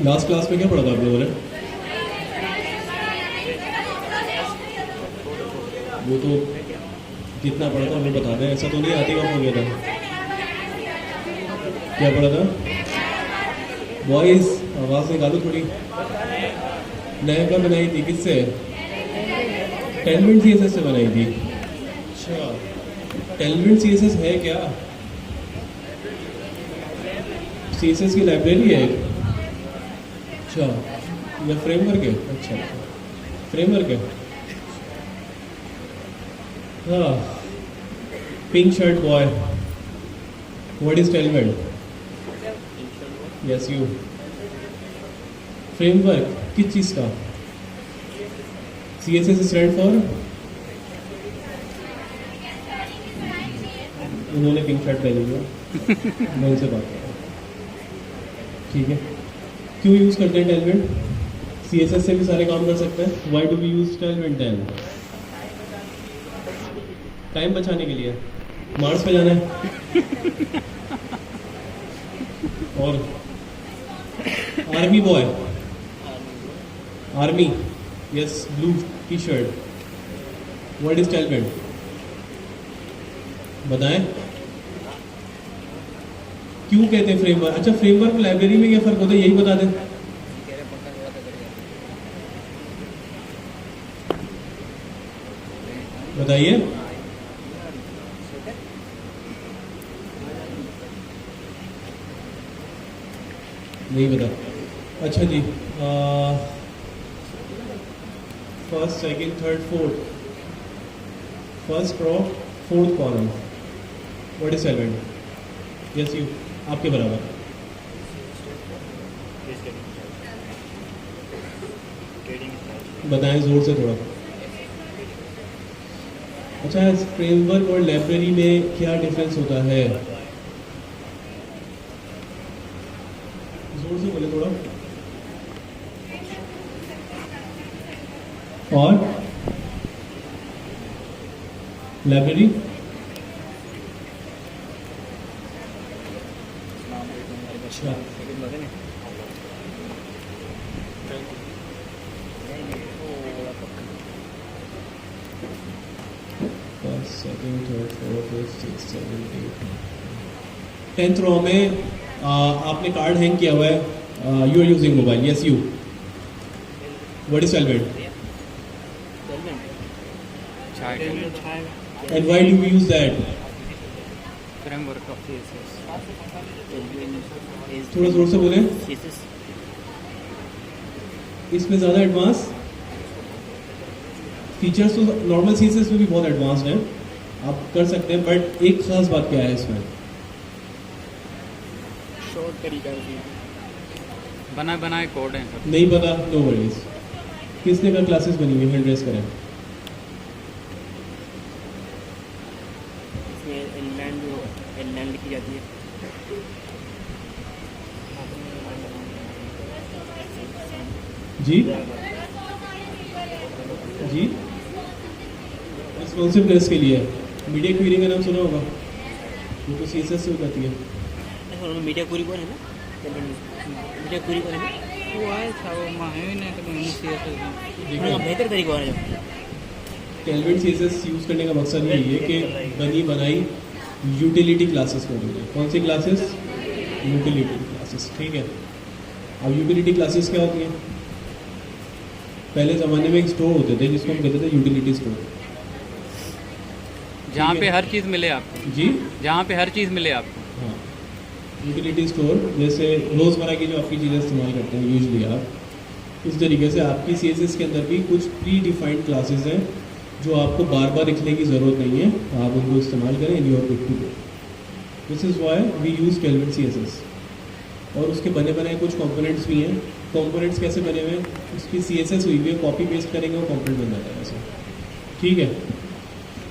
Last class में क्या पढ़ा था आप लोगों ने? वो तो कितना पढ़ा था वो बता दें, ऐसा तो नहीं आती वक्त हो गया था। क्या पढ़ा था? वॉइस, आवाज़ निकालो थोड़ी। नैका बनाई थी किससे? टेलमेंट सीएसएस से बनाई थी। अच्छा, टेलमेंट सीएसएस है क्या? सीएसएस की लाइब्रेरी है? अच्छा, या फ्रेमवर्क है? अच्छा, फ्रेमवर्क है। हाँ, pink shirt boy, what is Tailwind? Yes you. Framework किस चीज़ का? CSS stand for? उन्होंने पिंक शर्ट पहनी हुई है, मैं उनसे बात कर रहा हूँ। ठीक है, क्यों यूज़ करते हैं टेलमेंट? सीएसएस से भी सारे काम कर सकते हैं। Why do we use Tailwind then? Time बचाने के लिए, मार्स पे जाना है। और army boy, army, yes, blue T shirt, what is Tailwind? बताएं, क्यों कहते हैं फ्रेमवर्क? अच्छा, फ्रेमवर्क लाइब्रेरी में क्या फर्क होता है, यही बता दें। बताइए। नहीं बता। अच्छा जी, first, second, third, fourth, first row, fourth column, what is Tailwind? Yes you, आपके बराबर। बताएं जोर से थोड़ा। अच्छा, फ्रेमवर्क और लाइब्रेरी में क्या डिफरेंस होता है? जोर से बोले थोड़ा। और लाइब्रेरी? अच्छा, first, second, third, fourth, fifth, sixth, seventh, eighth, 10th row में आपने कार्ड हैंग किया हुआ है। You are using mobile, yes you, what is Tailwind? And why do we use that? Framework of CSS. थोड़ा जोर से बोले। इसमें ज़्यादा एडवांस फीचर्स तो नॉर्मल सीएसएस में भी बहुत एडवांस्ड है, आप कर सकते हैं, बट एक खास बात क्या है इसमें? शॉर्ट तरीका बना बनाए कोड है। नहीं पता, नो वरीज। किसने का क्लासेस बनी हुई है, एड्रेस करें। एनलैंड लिखी जाती है। जी जी, रिस्पॉन्सिवनेस के लिए मीडिया क्वेरी का नाम सुना होगा, वो तो सीएसएस से हो जाती है। मीडिया क्वेरी पर है ना, मीडिया क्वेरी पर है ना, वो आया था वो महीने के लिए सीएसएस बेहतर तरीका है। टेलमेंट सीएसएस यूज़ करने का मकसद यही है कि बनी बनाई यूटिलिटी क्लासेस को मिले। कौन सी क्लासेस? यूटिलिटी क्लासेस, ठीक है। अब यूटिलिटी क्लासेस क्या होती हैं? पहले ज़माने में एक स्टोर होते थे जिसको हम कहते थे यूटिलिटी स्टोर, जहाँ पे हर चीज़ मिले आपको। जी, जहाँ पे हर चीज़ मिले आपको। हाँ, यूटिलिटी स्टोर, जैसे रोज़मर्रा की जो आपकी चीज़ें इस्तेमाल करते हैं यूजली आप, इस तरीके से आपकी सीएसएस के अंदर भी कुछ प्री डिफाइंड क्लासेस हैं जो आपको बार बार लिखने की ज़रूरत नहीं है, आप उनको इस्तेमाल करें and you are good to go. This is why we use Tailwind CSS. और उसके बने बनाए कुछ कंपोनेंट्स भी हैं। कंपोनेंट्स कैसे बने हुए हैं? उसकी सीएसएस हुई हुई है, कॉपी पेस्ट करेंगे वो कंपोनेंट बन जाता है ऐसे, ठीक है।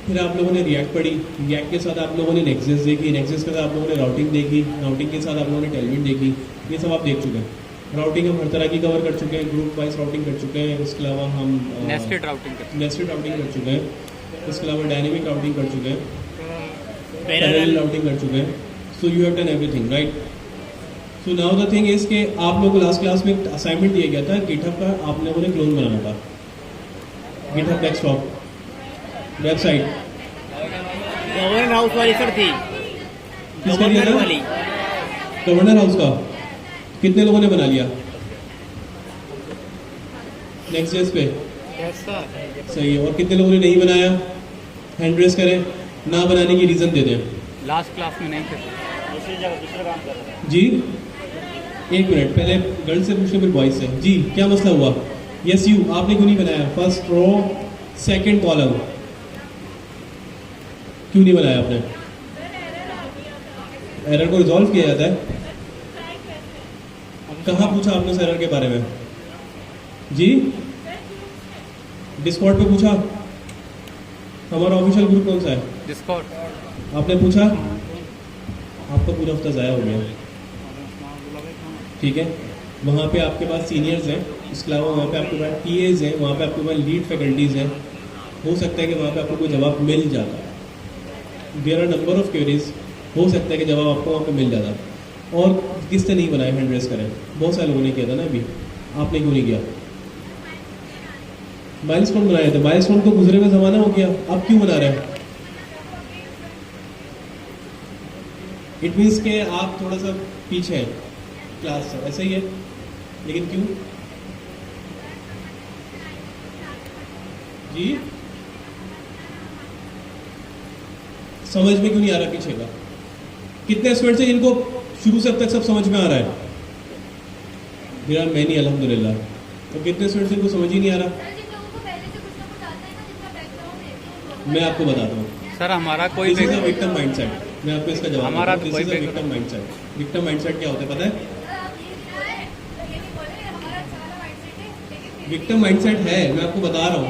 फिर आप लोगों ने रिएक्ट पढ़ी, रिएक्ट के साथ आप लोगों ने नेक्सस देखी, नेक्सस के साथ आप लोगों ने राउटिंग देखी, राउटिंग के साथ आप लोगों ने टेलमेंट देखी, ये सब आप देख चुके हैं। राउटिंग हम हर तरह की कवर कर चुके हैं, ग्रुप वाइज राउटिंग कर चुके हैं, इसके अलावा हम नेस्टेड राउटिंग कर चुके हैं, इसके अलावा डायनेमिक राउटिंग कर चुके हैं, पैरेलल राउटिंग कर चुके हैं। So you have done everything right. तो नाउ द थिंग इज कि आप लोगों को लास्ट क्लास में असाइनमेंट दिया गया था गिटहब का, आप लोगों ने क्लोन बनाना था GitHub desktop website. Governor house वाली सर थी, किसका दिया गवर्नर था? वाली। गवर्नर हाउस का कितने लोगों ने बना लिया नेक्स्ट डेज पे? Yes sir. सही है। और कितने लोगों ने नहीं बनाया? हैंड रेस करें, ना बनाने की रीज़न दे दें। लास्ट क्लास में नहीं थे, दूसरी जगह दूसरा काम कर रहे हैं। जी एक मिनट, पहले गर्ल से पूछने फिर बॉयज से। जी क्या मसला हुआ? यस यू, आपने क्यों नहीं बनाया फर्स्ट रो सेकंड कॉलम? क्यों नहीं बनाया आपने? एरर को रिजॉल्व किया जाता है। कहाँ पूछा आपने उस एरर के बारे में? जी डिस्कॉर्ड पे पूछा? हमारा ऑफिशियल ग्रुप कौन सा है? डिस्कॉर्ड। आपने पूछा? आपका पूरा हफ्ता ज़ाया हो गया। ठीक है, वहाँ पे आपके पास सीनियर्स हैं, इसके अलावा वहाँ पे आपके पास टीएज हैं, वहाँ पे आपके पास लीड फैकल्टीज़ हैं। हो सकता है कि वहाँ पे आपको कोई जवाब मिल जाता। There are number of queries, हो सकता है कि जवाब आपको वहाँ पे मिल जाता। और किसने नहीं बनाया हैंड रेस करें? बहुत सारे लोगों ने किया था ना अभी, आपने क्यों नहीं किया? माइलस्टोन बनाए थे, माइलस्टोन तो गुजरे हुए ज़माना हो गया, अब क्यों बना रहे हैं? इट मीन्स के आप थोड़ा सा पीछे हैं क्लास से, ऐसा ही है। लेकिन क्यों? जी समझ में क्यों नहीं आ रहा पीछे का? कितने स्टूडेंट्स हैं जिनको शुरू से अब तक सब समझ में आ रहा है? मेरा मैं नहीं, अल्हम्दुलिल्लाह। तो कितने स्टूडेंट्स जिनको समझ ही नहीं आ रहा? मैं आपको बताता हूँ। सर हमारा कोई this is a victim mindset. मैं आपको इसका जवाब हमारा देता हूँ। कोई this is a background- victim mindset. Victim mindset क्या होता है पता है? विक्टिम माइंडसेट है, मैं आपको बता रहा हूँ।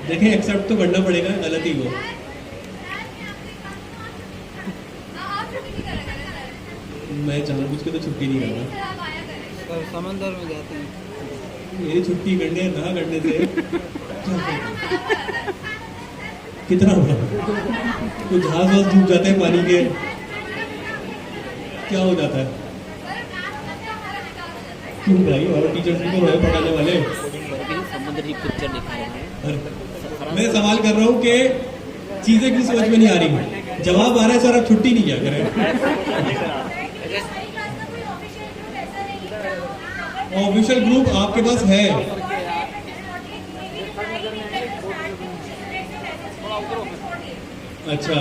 देखें, एक्सेप्ट तो करना पड़ेगा, गलती को। मैं जानबूझ के तो छुट्टी नहीं करता। सर समंदर में जाते हैं। मेरी छुट्टी करने ना करने से कितना बड़ा तो जहाज वहाज डूब जाते हैं पानी के, क्या हो जाता है? क्यों भाई, और टीचर्स भी तो है पढ़ाने वाले। समुद्र की पिक्चर दिखा रहे हैं। मैं सवाल कर रहा हूँ कि चीजें क्यों समझ में नहीं आ रही? जवाब आ रहा है सर, आप छुट्टी नहीं क्या करें? ऑफिशियल ग्रुप आपके पास है? अच्छा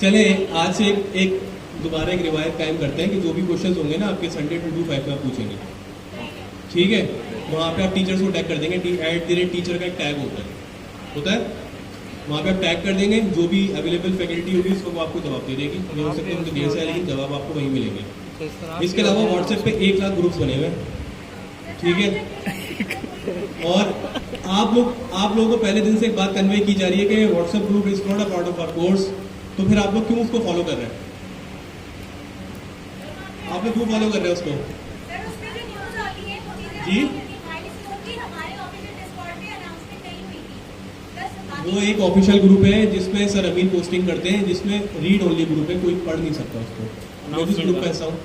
चले, आज से एक दोबारा एक रिवायत कायम करते हैं कि जो भी क्वेश्चंस होंगे ना आपके संडे 2 to 5 में आप पूछेंगे, ठीक है? वहाँ पे आप टीचर्स को टैग कर देंगे। @टीचर का एक टैग होता है, वहाँ पे आप टैग कर देंगे। जो भी अवेलेबल फैकल्टी होगी उसको वो आपको जवाब दे देगी। ये हो सकता है उनको देर से आए, लेकिन जवाब आपको वहीं मिलेंगे। इसके अलावा व्हाट्सएप पे 1 लाख ग्रुप्स बने हुए हैं, ठीक है? और आप लोगों को पहले दिन से एक बात कन्वे की जा रही है कि WhatsApp group is not a part of our course. तो फिर आप लोग क्यों उसको फॉलो कर रहे हैं? आप लोग क्यों फॉलो कर रहे हैं उसको? जी वो एक ऑफिशियल ग्रुप है जिसमें सर अमीन पोस्टिंग करते हैं, जिसमें रीड ओनली ग्रुप है, कोई पढ़ नहीं सकता उसको। मैं उस ग्रुप का हिस्सा हूँ,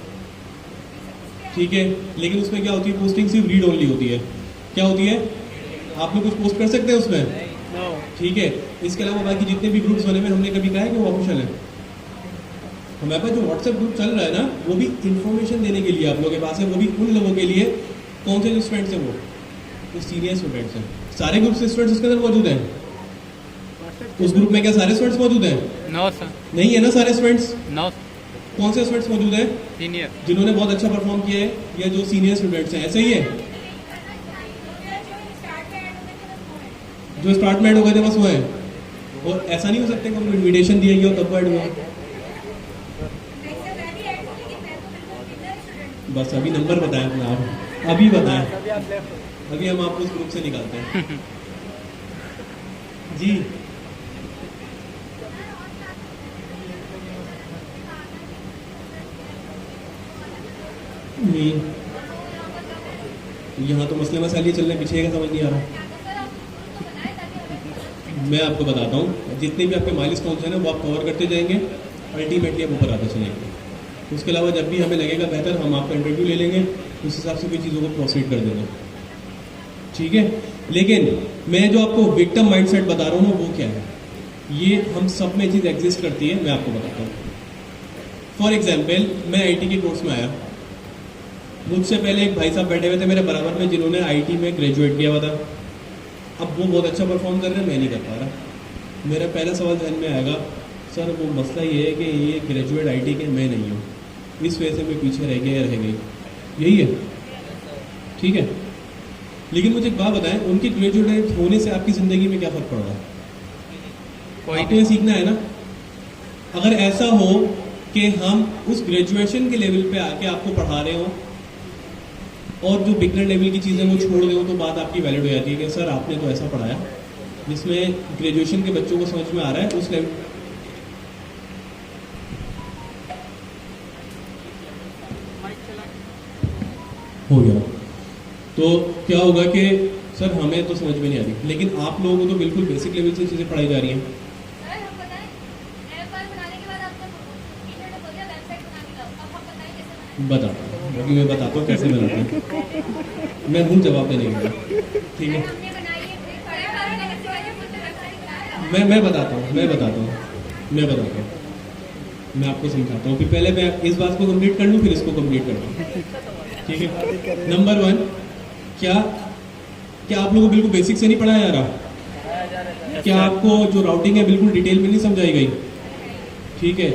ठीक है? लेकिन उसमें क्या होती है, पोस्टिंग सिर्फ रीड ओनली होती है। क्या होती है? आप लोग कुछ पोस्ट कर सकते हैं उसमें, ठीक है? इसके अलावा बाकी जितने भी ग्रुप्स बने हुए, हमने कभी कहा है कि वो ऑफिशियल है? हमारे पास जो व्हाट्सएप ग्रुप चल रहा है ना, वो भी इंफॉर्मेशन देने के लिए आप लोगों के पास है। वो भी उन लोगों के लिए, कौन से स्टूडेंट्स हैं? वो सीनियर स्टूडेंट्स हैं। सारे ग्रुप से स्टूडेंट्स उसके अंदर मौजूद हैं? उस ग्रुप में क्या सारे स्टूडेंट्स मौजूद हैं? No sir. नहीं है ना सारे स्टूडेंट्स? नो। कौन से स्टूडेंट्स मौजूद हैं? सीनियर, जिन्होंने बहुत अच्छा परफॉर्म किया है, या जो सीनियर स्टूडेंट्स हैं, ऐसा ही है? जो स्टार्ट में ऐड हो गए थे बस वो है। और ऐसा नहीं हो सकता कि उनको इन्विटेशन दिया गया तब वो ऐड हुआ। बस अभी नंबर बताएं अपना, आप अभी बताएं, अभी हम आपको उस ग्रुप से निकालते हैं। जी नहीं, यहाँ तो मसले मसाइल चल रहे, पीछे का समझ नहीं आ रहा। मैं आपको बताता हूँ, जितने भी आपके माइलस्टोन्स हैं ना, वो आप कवर करते जाएंगे, अल्टीमेटली आप ऊपर आते चलेंगे। उसके अलावा जब भी हमें लगेगा बेहतर हम आपका इंटरव्यू ले लेंगे, उस हिसाब से कोई चीज़ों को प्रोसीड कर देंगे, ठीक है। लेकिन मैं जो आपको विक्टिम माइंडसेट बता रहा हूँ ना, वो क्या है, ये हम सब में चीज़ एग्जिस्ट करती है, मैं आपको बताता हूँ। फॉर एग्जाम्पल, मैं आईटी के कोर्स में आया, मुझसे पहले एक भाई साहब बैठे हुए थे मेरे बराबर में जिन्होंने आईटी में ग्रेजुएट किया हुआ था। अब वो बहुत अच्छा परफॉर्म कर रहे हैं, मैं नहीं कर पा रहा। मेरा पहला सवाल ध्यान में आएगा, सर वो मसला ये है कि ये ग्रेजुएट आईटी के मैं नहीं हूँ, इस वजह से मैं पीछे रह गया या रह गई, यही है, ठीक है। लेकिन मुझे एक बात बताएं, उनके ग्रेजुएट होने से आपकी ज़िंदगी में क्या फ़र्क पड़ रहा है? आपको ये सीखना है ना। अगर ऐसा हो कि हम उस ग्रेजुएशन के लेवल पे आके आपको पढ़ा रहे हो और जो बिगनर लेवल की चीज़ें वो छोड़ रहे हो, तो बात आपकी वैलिड हो जाती है कि सर आपने तो ऐसा पढ़ाया जिसमें ग्रेजुएशन के बच्चों को समझ में आ रहा है उस लेवल। हो गया तो क्या होगा कि सर हमें तो समझ में नहीं आ रही, लेकिन आप लोगों को तो बिल्कुल बेसिक लेवल से चीज़ें पढ़ाई जा रही हैं। बताता हूँ, क्योंकि मैं बताता हूँ कैसे बनाते हैं, मैं हूँ जवाब देने के लिए, ठीक है। मैं बताता हूँ मैं आपको समझाता हूँ। फिर पहले मैं इस बात को कंप्लीट कर लूँ, फिर इसको कंप्लीट करता हूँ, ठीक है। नंबर 1, क्या आप लोगों को बिल्कुल बेसिक से नहीं पढ़ाया जा रहा? क्या आपको जो राउटिंग है बिल्कुल डिटेल में नहीं समझाई गई? ठीक है।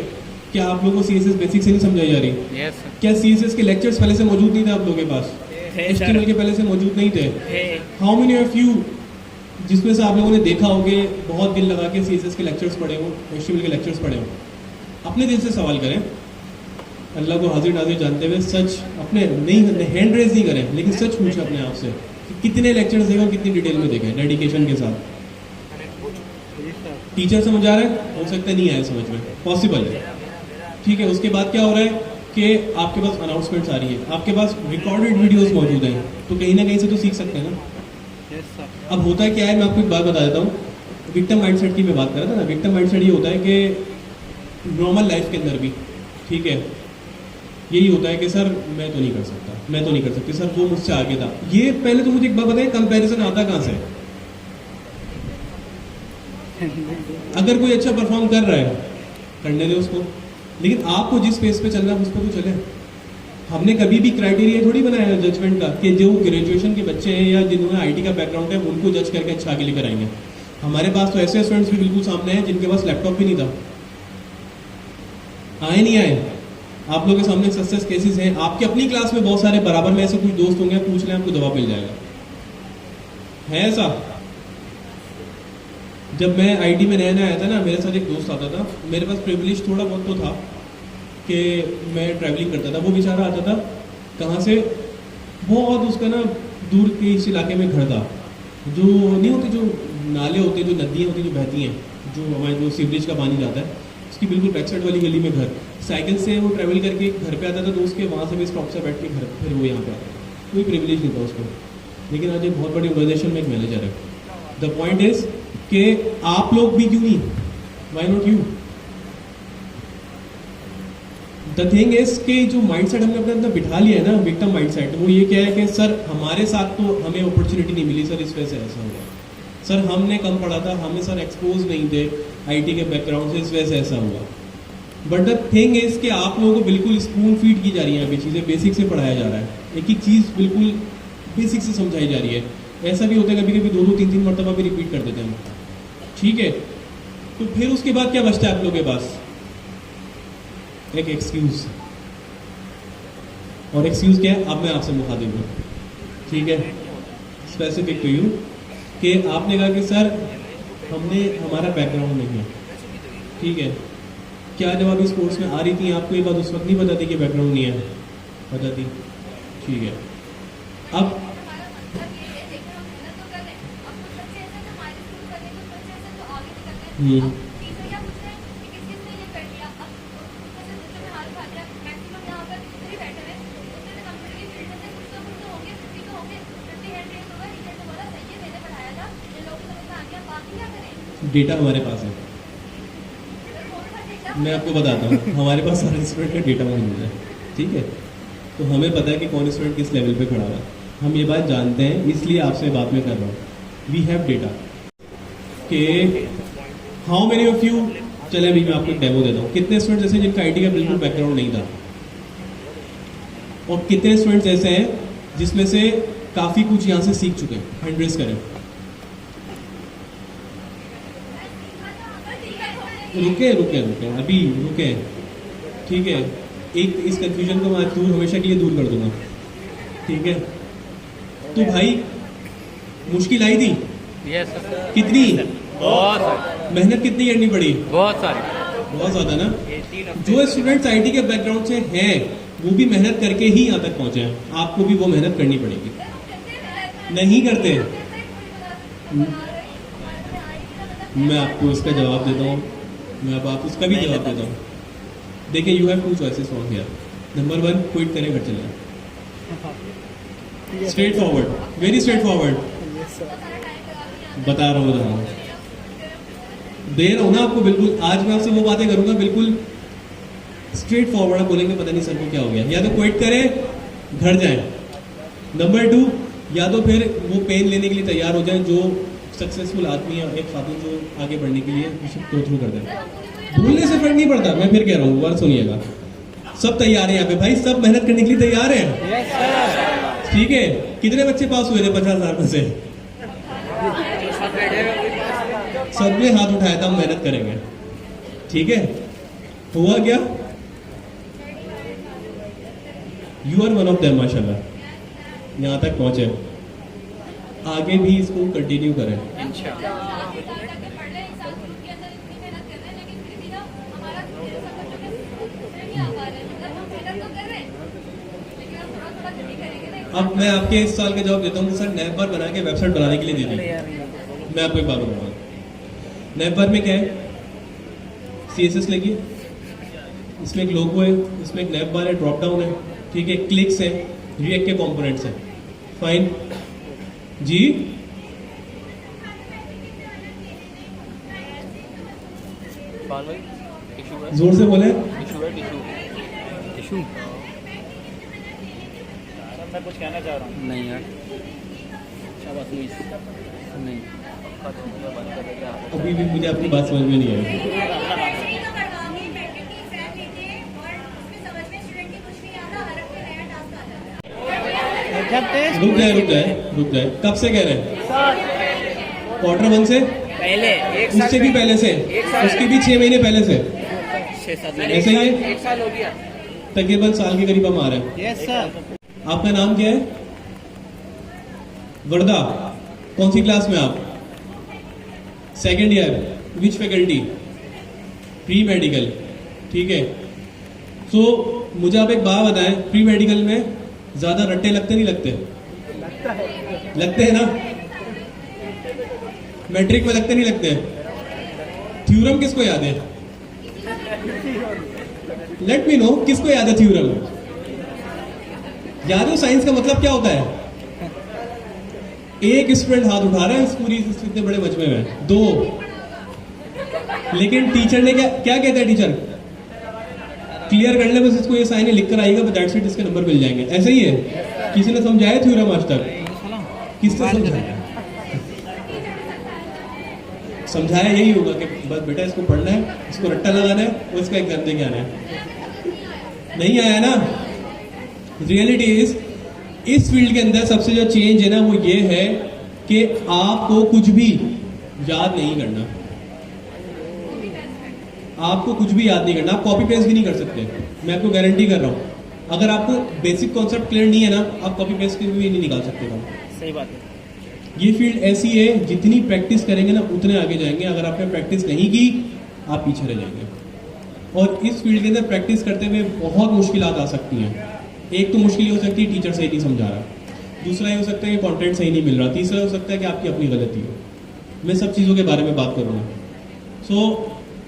क्या आप लोगों को सीएसएस बेसिक से नहीं समझाई जा रही? Yes, sir. क्या सीएसएस के लेक्चर्स पहले से मौजूद नहीं थे आप लोगों के पास? HTML के पहले से मौजूद नहीं थे? हाउ मेनी ऑफ यू जिसमें से आप लोगों ने देखा होगा बहुत दिल लगा के सीएसएस के लेक्चर्स पढ़े हो, HTML के लेक्चर्स पढ़े हो? अपने दिल से सवाल करें, अल्लाह को हाजिर नाजिर जानते हुए सच अपने नहीं हैंड रेज नहीं करें, लेकिन सच पूछे अपने आप से कि कितने लेक्चर्स देखे और कितनी डिटेल में देखे डेडिकेशन के साथ। टीचर समझ आ रहा है? हो सकता नहीं आए समझ में, पॉसिबल है, ठीक है। उसके बाद क्या हो रहा है कि आपके पास अनाउंसमेंट्स आ रही है, आपके पास रिकॉर्डेड वीडियोस मौजूद हैं, तो कहीं ना कहीं से तो सीख सकते हैं ना। अब होता है क्या है, मैं आपको एक बात बता देता हूँ। विक्टिम माइंडसेट की मैं बात कर रहा था ना, विक्टिम माइंडसेट ये होता है कि नॉर्मल लाइफ के अंदर भी, ठीक है, यही होता है कि सर मैं तो नहीं कर सकता, मैं तो नहीं कर सकती, सर वो मुझसे आगे था। ये पहले तो मुझे एक बात बताएं, कंपैरिजन आता कहाँ से? अगर कोई अच्छा परफॉर्म कर रहा है, करने दे उसको, लेकिन आपको जिस स्पेस पे चलना है उस पर तो चले। हमने कभी भी क्राइटेरिया थोड़ी बनाया है जजमेंट का कि जो ग्रेजुएशन के बच्चे हैं या जिन्होंने आईटी का बैकग्राउंड है उनको जज करके अच्छा आगे लेकर आएंगे। हमारे पास तो ऐसे स्टूडेंट्स भी बिल्कुल सामने हैं जिनके पास लैपटॉप भी नहीं था, आए नहीं आए। आप लोगों के सामने सक्सेस केसेस हैं, आपके अपनी क्लास में बहुत सारे बराबर में ऐसे कुछ दोस्त होंगे, पूछ लें आपको जवाब मिल जाएगा, है ऐसा। जब मैं आईटी में नया नया आया था ना, मेरे साथ एक दोस्त आता था, मेरे पास प्रिविलेज थोड़ा बहुत तो था कि मैं ट्रैवलिंग करता था। वो बेचारा आता था कहाँ से, बहुत उसका ना दूर के इस इलाके में घर था, जो नहीं होते जो नाले होते, जो नदियाँ होती जो बहती हैं, जो हमारे जो सीवरेज का पानी जाता है, उसकी बिल्कुल बैक साइड वाली गली में घर। साइकिल से वो ट्रैवल करके घर पे आता था, तो उसके वहाँ से भी स्टॉप से बैठ के घर फिर वो यहाँ पे आता था। कोई प्रिविलेज नहीं था उसको, लेकिन आज एक बहुत बड़ी ऑर्गेनाइजेशन में एक मैनेजर है। द पॉइंट इज कि आप लोग भी क्यों नहीं, why not you? The thing is कि जो माइंडसेट हमने अपने अंदर बिठा लिया है ना, विक्टिम माइंडसेट, वो ये क्या है कि सर हमारे साथ तो हमें अपॉर्चुनिटी नहीं मिली, सर इस वजह से ऐसा हुआ, सर हमने कम पढ़ा था, हमें सर एक्सपोज नहीं थे आईटी के बैकग्राउंड से, इस वजह से ऐसा हुआ। बट द थिंग इज कि आप लोगों को बिल्कुल स्पून फीड की जा रही है, अभी चीज़ें बेसिक से पढ़ाया जा रहा है, एक एक चीज़ बिल्कुल बेसिक से समझाई जा रही है। ऐसा भी होता है कभी कभी 2-3 मरतबा भी रिपीट कर देते हैं, ठीक है। तो फिर उसके बाद क्या बचता है आप लोगों के पास? एक एक्सक्यूज। और एक्सक्यूज क्या है? अब मैं आपसे मुखा दूंगा, ठीक है, स्पेसिफिक टू यू, कि आपने कहा कि सर हमारा बैकग्राउंड नहीं है, ठीक है। क्या जब आप इस कोर्स में आ रही थी आपको ये बात उस वक्त नहीं पता थी कि बैकग्राउंड नहीं है? पता थी, ठीक है। अब डेटा हमारे पास है, मैं आपको बताता हूँ, हमारे पास सारे स्टूडेंट का डेटा मौजूद है, ठीक है। तो हमें पता है कि कौन स्टूडेंट किस लेवल पे खड़ा हुआ है, हम ये बात जानते हैं, इसलिए आपसे बात में कर रहा हूँ। वी हैव डेटा कि हाउ मेनी ऑफ यू, चले अभी मैं आपको एक डेमो देता हूँ, कितने स्टूडेंट्स ऐसे हैं जिनका आईटी का बिल्कुल बैकग्राउंड नहीं था, और कितने स्टूडेंट्स ऐसे हैं जिसमें से काफ़ी कुछ यहाँ से सीख चुके हैं, हैंड रेज करें। रुके रुके रुके अभी रुके, ठीक है। एक इस कंफ्यूजन को मैं दूर हमेशा के लिए दूर कर दूंगा, ठीक है। तो भाई मुश्किल आई थी, यस कितनी, बहुत सारी, मेहनत कितनी करनी पड़ी, बहुत सारी, बहुत ज्यादा ना। जो स्टूडेंट्स आईटी के बैकग्राउंड से हैं वो भी मेहनत करके ही यहाँ तक पहुंचे हैं, आपको भी वो मेहनत करनी पड़ेगी। नहीं करते, मैं आपको इसका जवाब देता हूँ, मैं अब आप उसका भी जवाब देता हूँ। देखिए, you have two choices from here. Number 1, quit करें, घर चले, straight forward, very straight forward, बता रहा हूँ दे रहा हूँ ना आपको, बिल्कुल। आज मैं आपसे वो बातें करूंगा बिल्कुल स्ट्रेट फॉरवर्ड, बोलेंगे पता नहीं सर को क्या हो गया। या तो क्विट करें, घर जाएं। नंबर 2, या तो फिर वो पेन लेने के लिए तैयार हो जाएं, जो सक्सेसफुल आदमी है, एक खातून जो आगे बढ़ने के लिए उसे गो थ्रू कर दें। भूलने से फर्क नहीं पड़ता, मैं फिर कह रहा हूँ, बार सुनिएगा, सब तैयार है यहाँ पे भाई, सब मेहनत करने के लिए तैयार है, ठीक है। कितने बच्चे पास हुए थे 50,000 में से? सबने हाथ उठाया था, हम मेहनत करेंगे, ठीक है। हुआ क्या? You are one of them, माशाल्लाह, यहाँ तक पहुंचे। आगे भी इसको कंटिन्यू करें। अब मैं आपके इस साल के जवाब देता हूँ कि सर नैप बार बना के वेबसाइट बनाने के लिए दे दी। मैं आपको एक बात बताऊंगा, नैप बार में क्या है, CSS लगी, इसमें एक लोगो है, इसमें एक नैप बार है, ड्रॉप डाउन है, ठीक है, क्लिक्स है, रिएक्ट के कंपोनेंट्स हैं, फाइन जी। जोर से बोले। टिश्यू, मैं कुछ कहना चाह रहा हूँ। नहीं यार, शाबाश, नहीं, अभी भी मुझे अपनी बात समझ में नहीं आई। रुक जाए, कब से कह रहे हैं? Q1 से पहले, उससे भी पहले से, उसके भी 6 महीने पहले से, 6-7 ऐसे ही है, 1 साल हो गया, तकरीबन साल के करीब हम आ रहे हैं। Yes sir. आपका नाम क्या है? वर्दा। कौन सी क्लास में आप? Second year. Which faculty? Pre medical, ठीक है। सो मुझे आप एक बात बताएं, प्री मेडिकल में ज्यादा रट्टे लगते नहीं लगते? लगते हैं ना? मैट्रिक में लगते नहीं लगते? थ्योरम किसको याद है? लेट मी नो, किसको याद है थ्योरम? याद हो साइंस का मतलब क्या होता है? एक स्टूडेंट हाथ उठा रहा है इस पूरी इतने बड़े मजमे में, 2। लेकिन टीचर ने क्या कहता है? टीचर क्लियर कर ले, बस इसको ये साइन लिख कर आएगा, दैट्स इट, इसके नंबर मिल जाएंगे। ऐसे ही है? किसी ने समझाया थ्योरम आज तक? किसने समझाया? समझाया यही होगा कि बस बेटा इसको पढ़ना है, इसको रट्टा लगाना है और इसका एग्जाम देके आना है। नहीं आया ना? रियलिटी इज, इस फील्ड के अंदर सबसे जो चेंज है ना, वो ये है कि आपको कुछ भी याद नहीं करना, आपको कुछ भी याद नहीं करना, आप कॉपी पेस्ट भी नहीं कर सकते, मैं आपको गारंटी कर रहा हूं। अगर आपको बेसिक कॉन्सेप्ट क्लियर नहीं है ना, आप कॉपी पेस्ट भी नहीं निकाल सकते काम। सही बात है। ये फील्ड ऐसी है, जितनी प्रैक्टिस करेंगे ना उतने आगे जाएंगे, अगर आपने प्रैक्टिस नहीं की आप पीछे रह जाएंगे। और इस फील्ड के अंदर प्रैक्टिस करते हुए बहुत मुश्किलात आ सकती हैं। एक तो मुश्किल हो सकती है टीचर सही नहीं समझा रहा, दूसरा ये हो सकता है कि कंटेंट सही नहीं मिल रहा, तीसरा हो सकता है कि आपकी अपनी गलती हो। मैं सब चीज़ों के बारे में बात करूँगा। So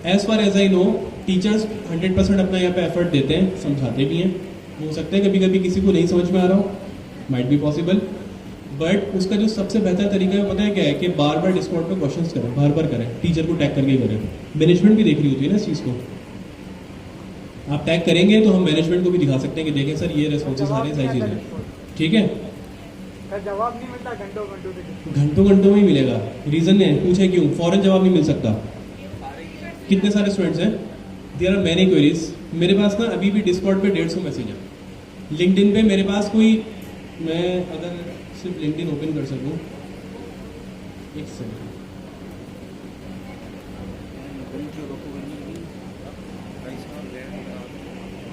as far as I know, teachers 100% अपना यहाँ पे एफर्ट देते हैं, समझाते भी हैं। हो सकता है कभी कभी किसी को नहीं समझ में आ रहा हो, माइट बी पॉसिबल, बट उसका जो सबसे बेहतर तरीका है पता है क्या है? कि बार बार डिस्कॉर्ड पे क्वेश्चंस करें, बार बार करें, टीचर को टैग करके करें। मैनेजमेंट भी देख रही होती है ना इस चीज़ को, आप टैग करेंगे तो हम मैनेजमेंट को भी दिखा सकते हैं कि देखें सर ये रेस्पॉन्सेस आ रहे हैं, सारी चीज़ें, ठीक है। जवाब नहीं मिलता घंटों घंटों से, घंटों घंटों में ही मिलेगा, रीज़न है, पूछे क्यों, फौरन जवाब नहीं मिल सकता। कितने सारे स्टूडेंट्स हैं, देयर आर मैनी क्वेरीज। मेरे पास ना अभी भी डिस्कॉर्ड पे 150 मैसेज है, लिंक्डइन पे मेरे पास कोई, मैं अगर सिर्फ लिंक्डइन ओपन कर सकूँ, एक सेकंड,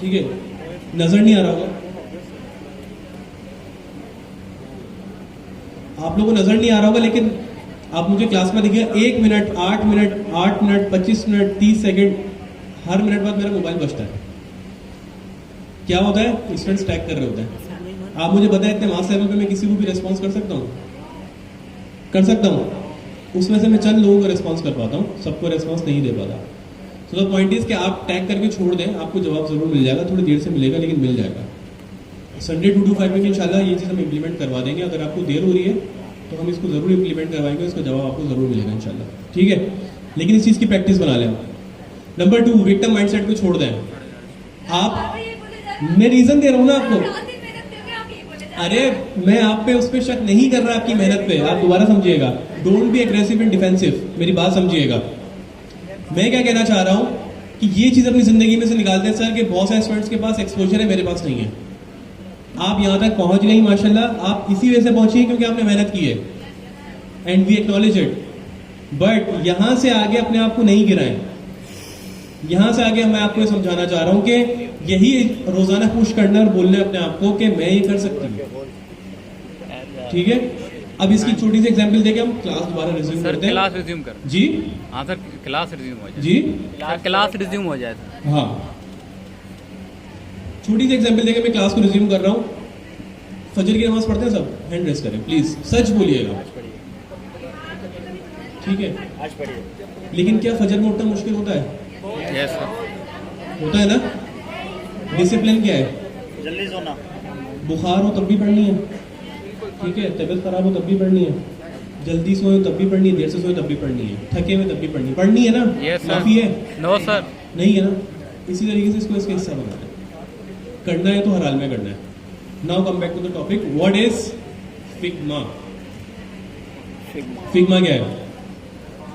ठीक है, नजर नहीं आ रहा होगा आप लोगों को, नजर नहीं आ रहा होगा, लेकिन आप मुझे क्लास में देखिए 1 minute, 8 minute, 8 minute, 25 minute, 30 second, हर मिनट बाद मेरा मोबाइल बजता है। क्या होता है, स्टूडेंट्स टैग कर रहे होते हैं। आप मुझे बताएं इतने मास लेवल पे मैं किसी को भी रेस्पॉन्स कर सकता हूँ, कर सकता हूँ, उसमें से मैं चंद लोगों को रेस्पॉन्स कर पाता हूँ, सबको रेस्पॉन्स नहीं दे पाता। सो द पॉइंट इज कि आप टैग करके छोड़ दें, आपको जवाब जरूर मिल जाएगा, थोड़ी देर से मिलेगा लेकिन मिल जाएगा। संडे 2 to 5 में इंशाल्लाह ये चीज़ हम इम्प्लीमेंट करवा देंगे। अगर आपको देर हो रही है तो हम इसको ज़रूर इम्प्लीमेंट करवाएंगे, इसका जवाब आपको ज़रूर मिलेगा इंशाल्लाह, ठीक है। लेकिन इस चीज़ की प्रैक्टिस बना लें। नंबर 2, विक्टिम माइंडसेट को छोड़ दें। आप, मैं रीज़न दे रहा हूँ ना आपको, अरे मैं आप पे उस पर शक नहीं कर रहा आपकी मेहनत पे, आप दोबारा समझिएगा। Don't be aggressive and defensive, मेरी बात समझिएगा। मैं क्या कहना चाह रहा हूँ कि ये चीज़ अपनी ज़िंदगी में से निकालते हैं सर, कि बहुत सारे स्टूडेंट्स के पास एक्सपोजर है, मेरे पास नहीं है। आप यहाँ तक पहुँच गए माशाल्लाह, आप इसी वजह से पहुँची क्योंकि आपने मेहनत की है, and we acknowledge it. But यहाँ से आगे अपने आप को नहीं गिराएं। यहाँ से आगे मैं आपको ये समझाना चाह रहा हूँ कि यही रोज़ाना पुश करना और बोलना अपने आप को कि मैं ये कर सकती हूँ, ठीक है। अब इसकी छोटी सी एग्जांपल देके हम क्लास दोबारा रिज्यूम करते हैं। क्लास रिज्यूम कर जी, हाँ सर, क्लास रिज्यूम हो जाए जी, क्लास रिज्यूम हो जाए सर। हाँ, छोटी सी एग्जांपल देके मैं क्लास को रिज्यूम कर रहा हूँ। फजर की नमाज पढ़ते हैं सब, हैंड रेस करें प्लीज, सच बोलिएगा, ठीक है। आज पढ़िए। लेकिन क्या फजर में उठना मुश्किल होता है? Yes sir. होता है ना। डिसिप्लिन क्या है? जल्दी सोना। बुखार हो तब भी पढ़नी है, ठीक है। तबीयत खराब हो तब भी पढ़नी है, जल्दी सोए तब भी पढ़नी है, देर से सोए तब भी पढ़नी है, थके हुए तब भी पढ़नी है ना। Yes sir. काफी है? नो सर, नहीं है ना। इसी तरीके से इसको इसका हिस्सा बनाना है, करना है तो हर हाल में करना है। Now come back to the topic, what is Figma? Figma क्या है?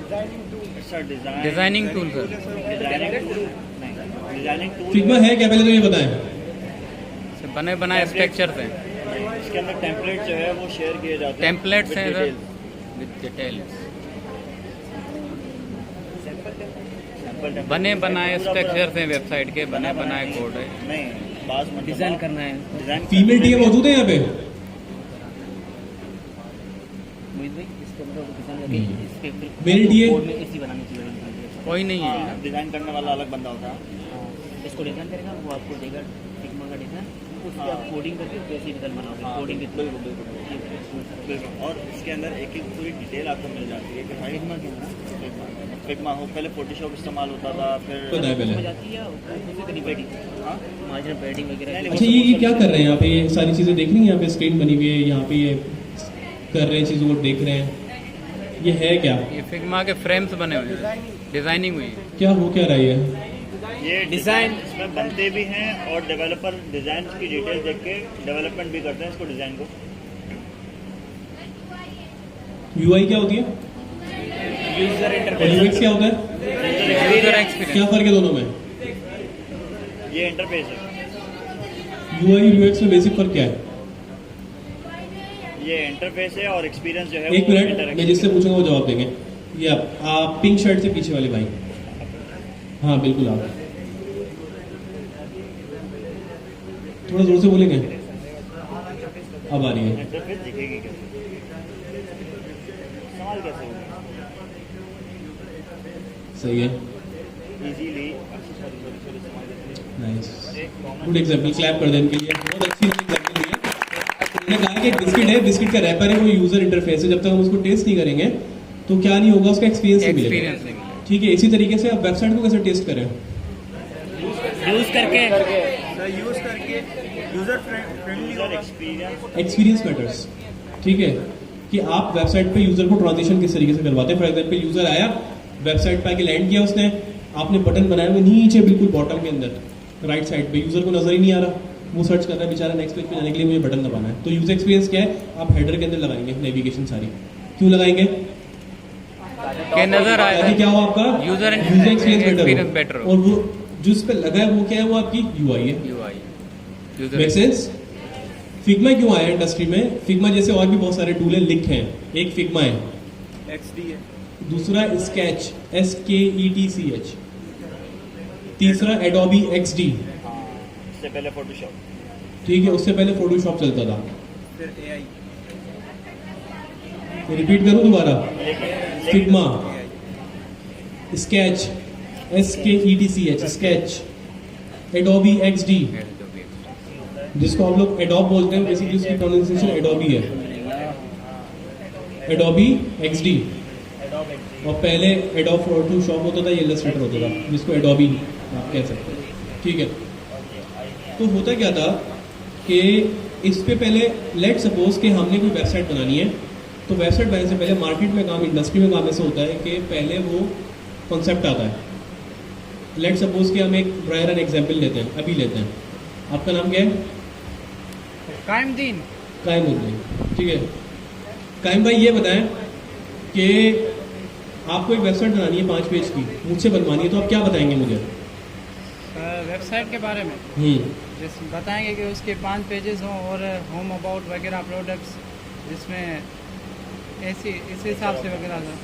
Designing tool sir. Designing tool. Figma है क्या, पहले तो ये बताएं। बने बनाए स्ट्रक्चर्स हैं, इसके अंदर टेम्पलेट जो है वो शेयर किए जाते हैं। टेम्पलेट्स हैं with sir, details। With details. Sample template। बने बनाए पूरा स्ट्रक्चर्स हैं वेबसाइट के, बने बनाए कोड है। नहीं, बात मतलब डिजाइन करना है। डिजाइन फीमेल टीए मौजूद है यहाँ पे? मेल टीए कोई नहीं है। हाँ, डिजाइन करने वाला अलग बंदा होता है। इसको डिजाइन करेगा, वो आपको देगा फिग्मा का डिजाइन, उसकी हाँ। आप कोडिंग करके वैसे डिजाइन बनाओगे। हाँ, कोडिंग बिल्कुल बिल्कुल। और इसके अंदर एक एक पूरी डिटेल आपको मिल जाती है कि भाई फिग्मा के अंदर फिग्मा हो, पहले फोटोशॉप इस्तेमाल होता था, फिर पता है समझ पहले। आती है, उससे कहीं पैडिंग, हाँ मार्जिन पैडिंग वगैरह। नहीं, अच्छा, ये क्या कर रहे हैं यहाँ पे? ये सारी चीजें देख रही हैं, यहाँ पे स्क्रीन बनी हुई है, यहाँ पे ये कर रहे हैं, चीजों को देख रहे हैं, ये है क्या? ये फिग्मा के फ्रेम्स बने हुए हैं, डिजाइनिंग हुई है। क्या हो क्या रहा है ये? ये डिज़ाइन इसमें बनते भी हैं और डेवलपर डिजाइन की डिटेल देख के डेवलपमेंट भी करते हैं इसको, डिजाइन को। यूआई क्या होती है यूजर और इंटरफेस। यूएक्स क्या होता है? User experience. क्या फर्क है दोनों में? ये इंटरफेस है। यूआई और यूएक्स में बेसिक फर्क क्या है? ये इंटरफेस है और एक्सपीरियंस जो है एक वो मिनट, interaction मैं जिससे है। पूछूंगा वो जवाब देंगे। ये आप पिंक शर्ट से पीछे वाले भाई, हाँ बिल्कुल, आप थोड़ा जोर से बोलेंगे, अब आ रही है। इंटरफेस दिखेगी कैसे, सवाल कैसे होगा सही है, easily. Nice, good example, clap कर दें इनके लिए, बहुत अच्छी एग्जांपल दी है। उन्होंने कहा कि एक बिस्किट है, बिस्किट का रैपर है, वो यूजर इंटरफेस है, जब तक हम उसको टेस्ट नहीं करेंगे तो क्या नहीं होगा, उसका एक्सपीरियंस नहीं मिलेगा। एक्सपीरियंस नहीं मिलेगा। ठीक है, इसी तरीके से आप वेबसाइट को कैसे टेस्ट करें? यूज करके यूजर एक्सपीरियंस। एक्सपीरियंस मैटर्स, ठीक है, कि आप वेबसाइट पे यूजर को ट्रांजिशन किस तरीके से करवाते हैं। फॉर एग्जांपल, यूजर आया, वेबसाइट पे आके लैंड किया उसने, आपने बटन बनाया हुए नीचे बिल्कुल बॉटम के अंदर, राइट साइड पे, यूज़र को नज़र ही नहीं आ रहा, वो सर्च कर रहा है बेचारा, नेक्स्ट पेज पे जाने के लिए मुझे बटन दबाना है। तो यूज़र एक्सपीरियंस क्या है, आप हेडर के अंदर लगाएंगे नेविगेशन सारी। क्यों लगाएंगे? के नजर आए ताकि क्या हो आपका यूजर एक्सपीरियंस बेटर हो। और वो जो इस पे लगा है वो क्या है, वो आपकी यूआई है। UI make user sense? Figma क्यों आया इंडस्ट्री में? फिग्मा जैसे और भी बहुत सारे टूल हैं, लिख हैं, एक फिग्मा है, XD है, दूसरा स्केच SKETCH, तीसरा एडोबी XD, उससे पहले फोटोशॉप, ठीक है, उससे पहले फोटोशॉप चलता था। फिर AI, रिपीट करूं दोबारा, Figma, sketch SKETCH, sketch, Adobe XD, जिसको हम लोग एडोब बोलते हैं, बेसिकली उसकी प्रोनाउंसिएशन एडोबी है, एडोबी XD। और पहले एडोब फोटोशॉप होता था, ये इलस्ट्रेटर होता था, जिसको एडोबी आप कह सकते हैं, ठीक है। तो होता क्या था कि इस पे पहले लेट सपोज कि हमने कोई वेबसाइट बनानी है, तो वेबसाइट बनाने से पहले मार्केट में काम, इंडस्ट्री में काम ऐसे होता है कि पहले वो कॉन्सेप्ट आता है। लेट सपोज कि हम एक ड्राई रन एग्जाम्पल लेते हैं, अभी लेते हैं। आपका नाम क्या है? कायमदीन, कायमुद्दीन, ठीक है। कायम भाई ये बताएं कि आपको एक वेबसाइट बनानी है 5 पेज की, मुझसे बनवानी है, तो आप क्या बताएंगे मुझे? वेबसाइट के बारे में जिस बताएंगे कि उसके 5 पेजेस हों और होम अबाउट वगैरह प्रोडक्ट्स, जिसमें ऐसी इस हिसाब से वगैरह था।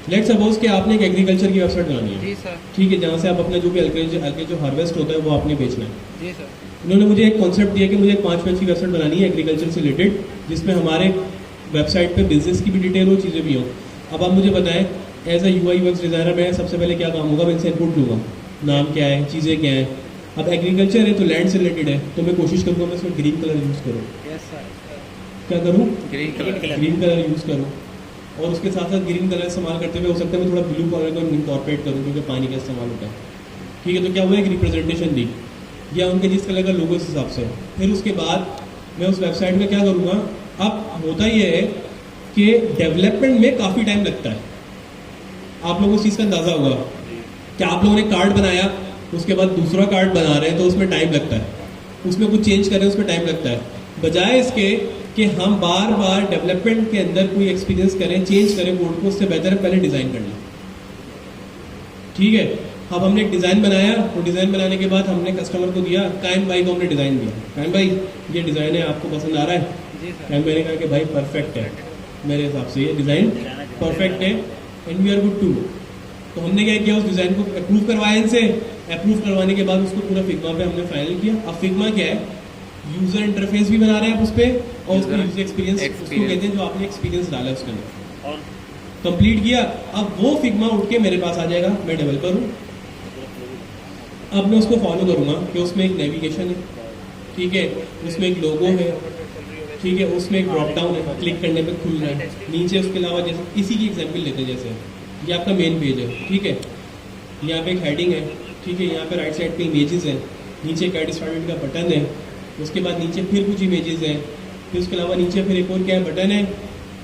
लेट सपोज कि आपने एक एग्रीकल्चर की वेबसाइट बनानी है, जी सर, ठीक है, जहाँ से आप अपना जो भी हल्के जो हार्वेस्ट होता है वो आपने बेचना है। जी सर, उन्होंने मुझे एक कॉन्सेप्ट दिया कि मुझे एक 5 पेज की वेबसाइट बनानी है एग्रीकल्चर से रिलेटेड, जिसमें हमारे वेबसाइट पे बिजनेस की भी डिटेल हो, चीज़ें भी हो। अब आप मुझे बताएं, as a UI UX designer मैं सबसे पहले क्या काम होगा? मैं इनसे इनपुट लूँगा, नाम क्या है, चीज़ें क्या हैं। अब एग्रीकल्चर है तो लैंड से रिलेटेड है, तो मैं कोशिश करूँगा मैं इसमें ग्रीन कलर यूज़ करूँ। यस सर, क्या करूँ? Green colour green colour use करूँ, और उसके साथ साथ ग्रीन कलर इस्तेमाल करते हुए हो सकता है मैं थोड़ा ब्लू कलर को इनकॉर्पोरेट करूँ, क्योंकि पानी का इस्तेमाल होता है, ठीक है। तो क्या हुआ, एक रिप्रेजेंटेशन दी या उनके जिस कलर का लोगो इस हिसाब से। फिर उसके बाद मैं उस वेबसाइट में क्या करूँगा? अब होता ये है कि डेवलपमेंट में काफ़ी टाइम लगता है, आप लोगों को इस चीज़ का अंदाज़ा होगा कि आप लोगों ने कार्ड बनाया, उसके बाद दूसरा कार्ड बना रहे हैं, तो उसमें टाइम लगता है, उसमें कुछ चेंज कर रहे हैं, उसमें टाइम लगता है। बजाय इसके कि हम बार बार डेवलपमेंट के अंदर कोई एक्सपीरियंस करें, चेंज करें कोड को, उससे बेहतर है पहले डिज़ाइन करना, ठीक है। अब हमने एक डिज़ाइन बनाया, वो डिज़ाइन बनाने के बाद हमने कस्टमर को दिया, कायम भाई को हमने डिज़ाइन दिया, कायम भाई ये डिज़ाइन है, आपको पसंद आ रहा है? जी सर, कायम भाई ने कहा कि भाई परफेक्ट है, मेरे हिसाब से ये डिज़ाइन परफेक्ट है and we are good to. तो हमने क्या किया, उस डिज़ाइन को अप्रूव करवाया इनसे, अप्रूव करवाने के बाद उसको पूरा फिग्मा पे हमने फाइनल किया। अब फिग्मा क्या है, यूज़र इंटरफेस भी बना रहे हैं आप उस पर, और उसका यूज़र एक्सपीरियंस उसको कहते हैं, जो आपने एक्सपीरियंस डाला है उसके अंदर, और कंप्लीट किया। अब वो फिग्मा उठ के मेरे पास आ जाएगा, मैं डेवलपर हूँ, अब मैं उसको फॉलो करूँगा कि उसमें एक नेविगेशन है, ठीक है, उसमें एक लोगो है, ठीक है, उसमें एक ड्रॉप डाउन है, क्लिक करने पे खुल रहा है नीचे। उसके अलावा जैसे इसी की एग्जांपल लेते हैं, जैसे ये आपका मेन पेज है, ठीक है, यहाँ पे एक हेडिंग है, ठीक है, यहाँ पे राइट साइड पे इमेजेस हैं, नीचे गेट स्टार्टेड का बटन है, उसके बाद नीचे फिर कुछ इमेजेस हैं, फिर उसके अलावा नीचे फिर एक और क्या है, बटन है,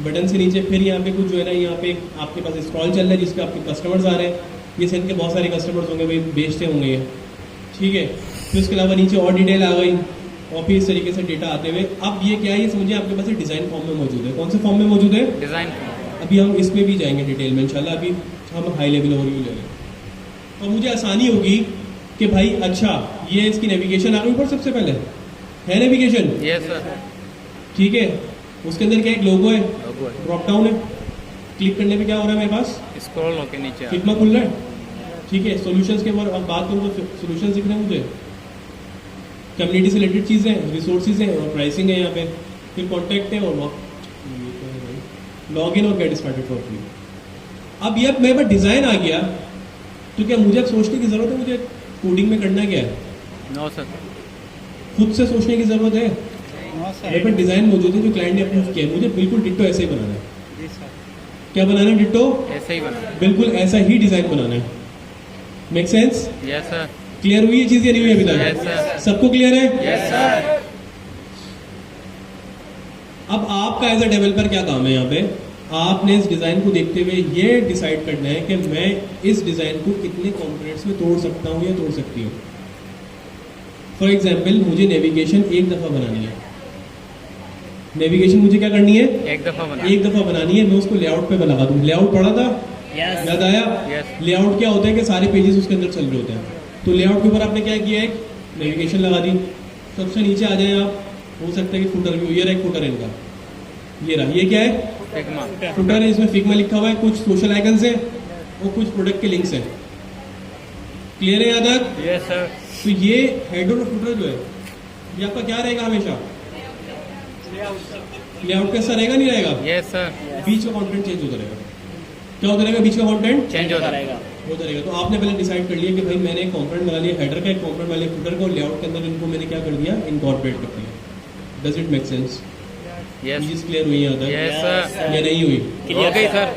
बटन से नीचे फिर यहाँ पे कुछ जो है ना, यहाँ पे आपके पास स्क्रॉल चल रहा है जिसपे आपके कस्टमर्स आ रहे हैं, ये सेल के बहुत सारे कस्टमर्स होंगे भाई, बेचते होंगे ये, ठीक है। फिर उसके अलावा नीचे और डिटेल आ गई, और फिर इस तरीके से डेटा आते हुए अब ये क्या है, ये समझिए आपके पास डिज़ाइन फॉर्म में मौजूद है। कौन से फॉर्म में मौजूद है? डिज़ाइन। अभी हम इसमें भी जाएंगे डिटेल में इंशाल्लाह, अभी हम हाई लेवल ओवरव्यू ले रहे हैं। और मुझे आसानी होगी कि भाई अच्छा ये इसकी नेविगेशन आ गई ऊपर, सबसे पहले है नेविगेशन, यस सर, ठीक है, उसके अंदर क्या एक लोगो है, लोगो है, ड्रॉप डाउन है, क्लिक करने पे क्या हो रहा है मेरे पास, स्क्रॉल होके नीचे आ। फिग्मा खुल रहा है, ठीक है। सॉल्यूशंस के ऊपर अब बात करूँ तो सॉल्यूशंस दिख रहे हैं मुझे, कम्युनिटी से रिलेटेड चीज़ें, रिसोर्सेज हैं और प्राइसिंग है यहाँ पे, फिर कॉन्टैक्ट है और लॉग इन और गेट स्टार्टेड फॉर फ्री। अब ये मेरे पास डिज़ाइन आ गया, तो क्या मुझे अब सोचने की ज़रूरत है मुझे कोडिंग में करना क्या है? नो सर, खुद से सोचने की ज़रूरत है। नो सर, मेरे पास डिज़ाइन मौजूद है जो क्लाइंट ने अप्रूव किया है, मुझे बिल्कुल डिट्टो ऐसे ही बनाना है। जी सर, क्या बनाना है? डिट्टो, ऐसे ही बना। बिल्कुल ऐसा ही डिज़ाइन बनाना है। Make sense? Yes sir, clear हुई ये चीज़ या नहीं हुई अभी Yes, तक? sir. सबको क्लियर है? Yes sir. अब आपका एज अ डेवलपर क्या काम है यहाँ पे? आपने इस डिज़ाइन को देखते हुए ये डिसाइड करना है कि मैं इस डिज़ाइन को कितने कंपोनेंट्स में तोड़ सकता हूँ या तोड़ सकती हूँ। फॉर एग्जाम्पल मुझे नेविगेशन एक दफ़ा बनानी है, नेविगेशन मुझे क्या करनी है, एक दफा बना। एक दफ़ा बनानी है। मैं उसको लेआउट पे लगा दूँ, लेआउट पढ़ा था, यस याद आया? Yes. लेआउट क्या होता है कि सारे पेजेस उसके अंदर चल रहे होते हैं। तो लेआउट के ऊपर आपने क्या किया, एक नेविगेशन लगा दी। सबसे नीचे आ जाए आप, हो सकता है कि फुटर भी, ये रहा एक फुटर इनका, ये रहा, ये क्या है, फिग्मा। फुटर है, इसमें फिग्मा लिखा हुआ है, कुछ सोशल आइकन्स है और कुछ प्रोडक्ट के लिंक्स हैं। क्लियर है यहाँ तक? Yes sir. तो ये हेडर और फुटर जो है ये आपका क्या रहेगा हमेशा, लेआउट कैसा रहेगा, नहीं रहेगा, यस सर। बीच का कंटेंट चेंज होता रहेगा। क्या होता रहेगा, बीच का कंटेंट चेंज होता रहेगा। होता रहेगा। तो आपने पहले डिसाइड कर लिया कि भाई मैंने एक कंपोनेंट बना लिया हेडर का, एक कंपोनेंट बना लिया फुटर का, और लेआउट के अंदर इनको मैंने क्या कर दिया, इनकॉर्पोरेट कर दिया। Does it make sense? Yes चीज क्लियर हुई यहाँ तक? Yes sir. ये नहीं हुई? हो गई सर।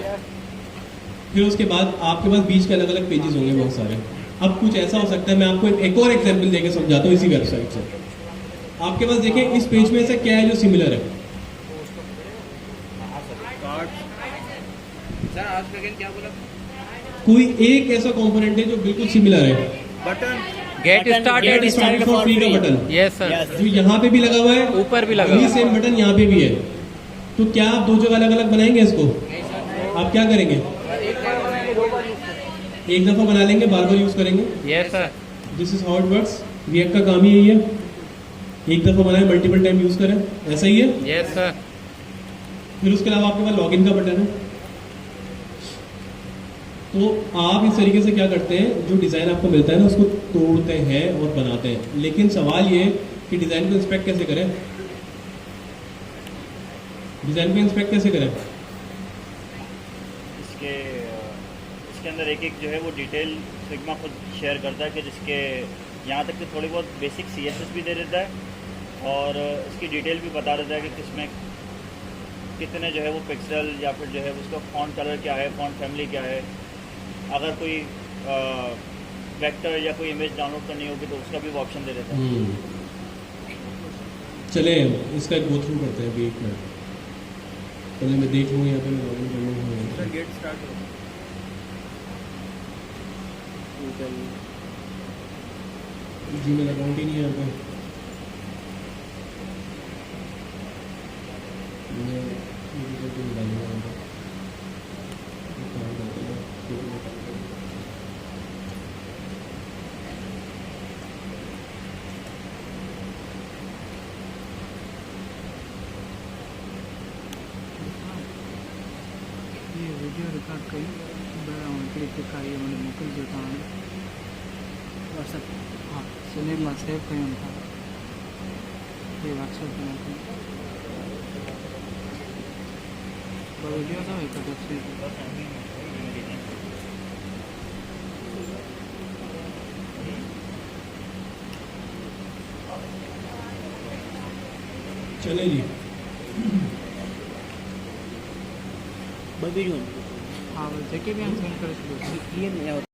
फिर उसके बाद आपके पास बीच के अलग अलग पेजेस होंगे बहुत सारे। अब कुछ ऐसा हो सकता है, मैं आपको एक और एग्जांपल देके समझाता हूँ इसी वेबसाइट से। आपके पास देखें इस पेज में से क्या है जो सिमिलर है, सर आज सेकंड क्या बोला? कोई एक ऐसा कंपोनेंट है जो बिल्कुल सिमिलर है। Get started. Get started for free का बटन यस सर। जो यहाँ पे भी लगा हुआ है, ऊपर भी लगा वही हुआ है। सेम बटन यहाँ पे भी है। तो क्या आप दो जगह अलग अलग बनाएंगे इसको? आप क्या करेंगे, एक दफा बना लेंगे, बार बार यूज करेंगे। Yes sir. This is how it works. React का काम ही यही है, एक दफा बनाए मल्टीपल टाइम यूज करें, ऐसा ही है। Yes sir. फिर उसके अलावा आपके पास लॉगिन का बटन है। तो आप इस तरीके से क्या करते हैं, जो डिज़ाइन आपको मिलता है ना उसको तोड़ते हैं और बनाते हैं। लेकिन सवाल ये कि डिज़ाइन को इंस्पेक्ट कैसे करें, डिज़ाइन को इंस्पेक्ट कैसे करें? इसके अंदर एक एक जो है वो डिटेल फिग्मा खुद शेयर करता है कि जिसके यहाँ तक कि थोड़ी बहुत बेसिक CSS भी दे देता है और इसकी डिटेल भी बता देता है कि किसमें कितने जो है वो पिक्सल या फिर जो है उसका फॉन्ट कलर क्या है, फॉन्ट फैमिली क्या है। अगर कोई वेक्टर या कोई इमेज डाउनलोड करनी होगी तो उसका भी वो ऑप्शन दे देता है। चले इसका एक गो थ्रू करते हैं अभी, एक मिनट पहले मैं देख लूँ यहाँ पे मैं लॉगिन कर लूँ। गेट स्टार्ट हो जीमेल अकाउंट ही नहीं है यहाँ पे। मैं ये करके निकालूंगा यहाँ पे। एक काम करते हैं, ये वीडियो रिकॉर्ड करी बड़ा क्लिक कार्य मैंने मोकल देता हूँ व्हाट्सएप। हाँ सुने मैं सेव करें उनका ये व्हाट्सएप बनाते हैं वीडियो तो एक चले जी। बबी हाँ जैके भी हम फोन कर क्लियर नहीं